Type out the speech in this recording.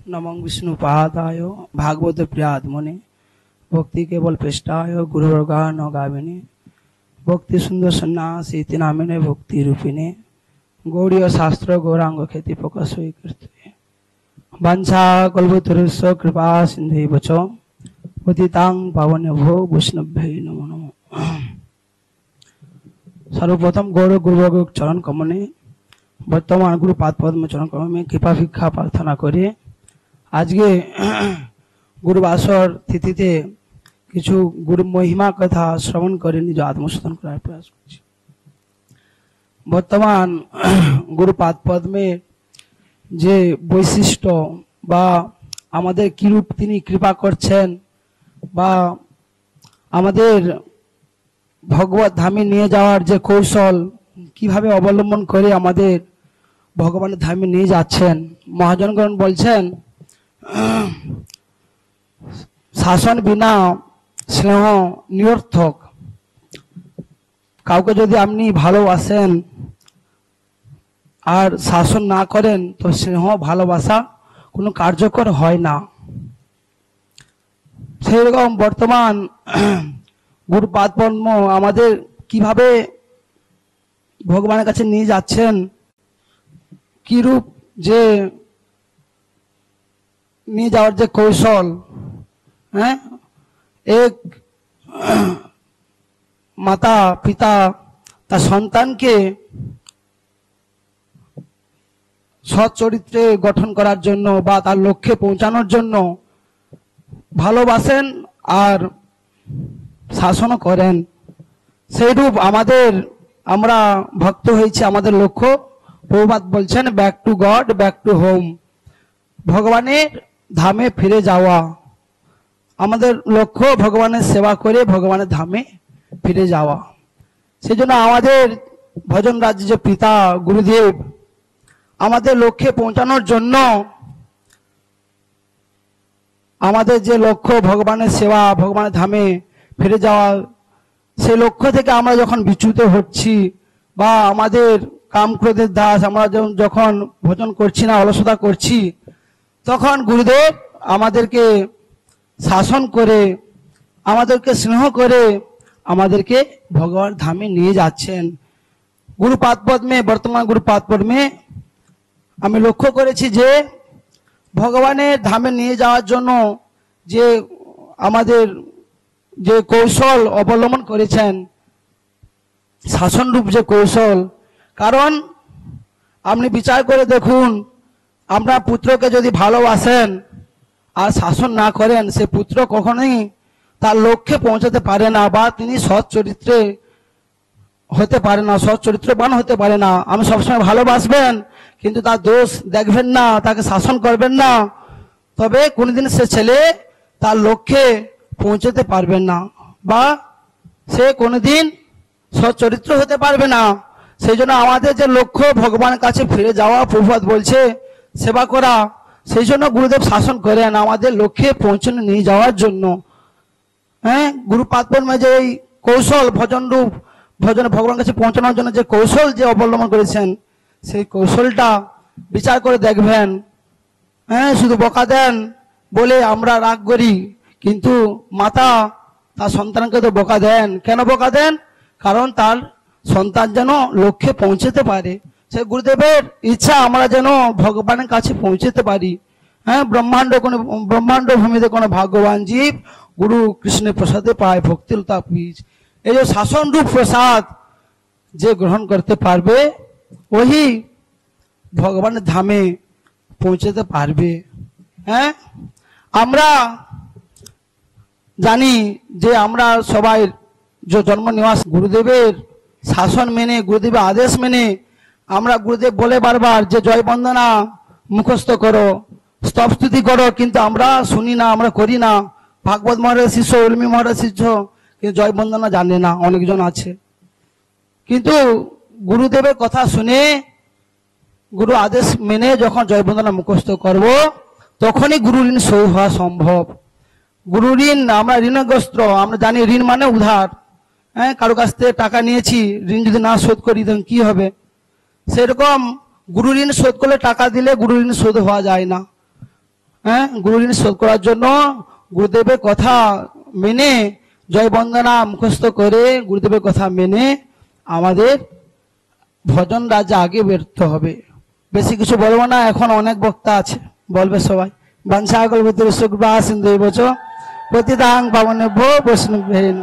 नमो विष्णुपादाय भागवत प्रियात्मने भक्ति केवल पृष्ठाय गुरुवर्गा न गाविने भक्ति सुंदर सन्यासी इति नामिने भक्ति रूपिणे गौड़ीय शास्त्र गौरांग ख्याति प्रकाश करते वांछा कल्पतरुस्य कृपा सिंधु च पतितां पावनेभ्यो वैष्णवेभ्यो नमो नमः। सर्वप्रथम गौर गुरुवर्ग चरण कमने बर्तमान गुरु पाद पद्म चरण कमल में कृपा भिक्षा प्रार्थना करे आज के गुरुवासर तिथिते किछु गुरु महिमा कथा श्रवण करे निज आत्मशोधन करार प्रयास करछि। बर्तमान गुरु पाद पद्मे जे वैशिष्ट्य बा आमादेर किरूप तिनि कृपा करछेन बा आमादेर भगवत धामे निये जाওয়ার যে কৌশল কিভাবে অবলম্বন করে আমাদের ভগবানের ধামে নিয়ে যাচ্ছেন মহাজনগণ বলছেন শাসন বিনা স্নেহ নিরর্থক। কাউকে যদি আপনি ভালোবাসেন আর শাসন না করেন তো স্নেহ ভালোবাসা কোনো কার্যকর হয় না। সেরকম বর্তমান গুরুপাদ পদ্ম আমাদের কিভাবে ভগবানের কাছে নিয়ে যাচ্ছেন কি রূপ যে নিয়ে যাওয়ার যে কৌশল এক মাতা পিতা তার সন্তানকে সৎ চরিত্রে গঠন করার জন্য বা তার লক্ষ্যে পৌঁছানোর জন্য ভালোবাসেন আর শাসনও করেন। সেইরূপ আমাদের আমরা ভক্ত হয়েছি আমাদের লক্ষ্য প্রভুপাদ বলছেন back to god back to home ভগবানের ধামে ফিরে যাওয়া। আমাদের লক্ষ্য ভগবানের সেবা করে ভগবানের ধামে ফিরে যাওয়া। সেজন্য আমাদের ভজন রাজ্য যে পিতা গুরুদেব আমাদের লক্ষ্যে পৌঁছানোর জন্য আমাদের যে লক্ষ্য ভগবানের সেবা ভগবানের ধামে ফিরে যাওয়া সেই লক্ষ্য থেকে আমরা যখন বিচ্যুত হচ্ছি বা আমাদের কাম ক্রোধের দাস আমরা যখন ভজন করছি না অলসতা করছি তখন গুরুদেব আমাদেরকে শাসন করে আমাদেরকে স্নেহ করে আমাদেরকে ভগবান ধামে নিয়ে যাচ্ছেন। গুরুপাদ পদ্মে বর্তমান গুরুপাদ পদ্মে আমি লক্ষ্য করেছি যে ভগবানের ধামে নিয়ে যাওয়ার জন্য যে আমাদের যে কৌশল অবলম্বন করেছেন শাসন রূপ যে কৌশল। কারণ আপনি বিচার করে দেখুন আপনার পুত্রকে যদি ভালোবাসেন আর শাসন না করেন সে পুত্র কখনোই তার লক্ষ্যে পৌঁছাতে পারে না বা তিনি সৎ চরিত্রে হতে পারে না সৎ চরিত্রবান হতে পারে না। আমি সবসময় ভালোবাসবেন কিন্তু তার দোষ দেখবেন না তাকে শাসন করবেন না তবে কোনোদিন সে ছেলে তার লক্ষ্যে পৌঁছাতে পারবেন না বা সে কোনোদিন সৎ চরিত্র হতে পারবে না। সেই জন্য আমাদের যে লক্ষ্য ভগবানের কাছে ফিরে যাওয়া প্রভুপাদ বলছে সেবা করা সেই জন্য গুরুদেব শাসন করেন আমাদের লক্ষ্যে পৌঁছানো নিয়ে যাওয়ার জন্য। গুরুপাদ পদ্মে যে এই কৌশল ভজন রূপ ভজনে ভগবানের কাছে পৌঁছানোর জন্য যে কৌশল যে অবলম্বন করেছেন সেই কৌশলটা বিচার করে দেখবেন। শুধু বকা দেন বলে আমরা রাগ করি কিন্তু মাতা তার সন্তানকে তো বকা দেন। কেন বকা দেন? কারণ তার সন্তান যেন লক্ষ্যে পৌঁছতে পারে। সে গুরুদেবের ইচ্ছা আমরা যেন ভগবানের কাছে পৌঁছতে পারি। ব্রহ্মাণ্ড ভূমিতে কোনো ভাগ্যবান জীব গুরু কৃষ্ণের প্রসাদে পায় ভক্তিলতা বীজ। এই যে শাসন রূপ প্রসাদ যে গ্রহণ করতে পারবে ওই ভগবানের ধামে পৌঁছতে পারবে। আমরা জানি যে আমরা সবাই যে জন্ম নিবাস গুরুদেবের শাসন মেনে গুরুদেবের আদেশ মেনে আমরা গুরুদেব বলে বারবার যে জয় বন্দনা মুখস্থ করো স্তব স্তুতি করো কিন্তু আমরা শুনি না আমরা করি না। ভাগবত মহারাজ শিষ্য উর্মি মহারাজ শিষ্য কিন্তু জয় বন্দনা জানে না অনেকজন আছে। কিন্তু গুরুদেবের কথা শুনে গুরু আদেশ মেনে যখন জয় বন্দনা মুখস্থ করব তখনই গুরু ঋণ সই হওয়া সম্ভব। গুরু ঋণ আমরা ঋণগ্রস্ত আমরা জানি ঋণ মানে উধার। কারো কাছ থেকে টাকা নিয়েছি ঋণ যদি না শোধ করি তখন কি হবে? সেরকম গুরু ঋণ শোধ করলে টাকা দিলে গুরু ঋণ শোধ হওয়া যায় না। গুরু ঋণ শোধ করার জন্য গুরুদেবের কথা মেনে জয় বন্দনা মুখস্থ করে গুরুদেবের কথা মেনে আমাদের ভজন রাজা আগে বেরোতে হবে। বেশি কিছু বলবো না, এখন অনেক বক্তা আছে, বলবে সবাই। বাঞ্ছাকল্পতরুশ্চ কৃপা সিন্ধু এব চ পতিতাং পাবনেভ্যো বৈষ্ণবেন।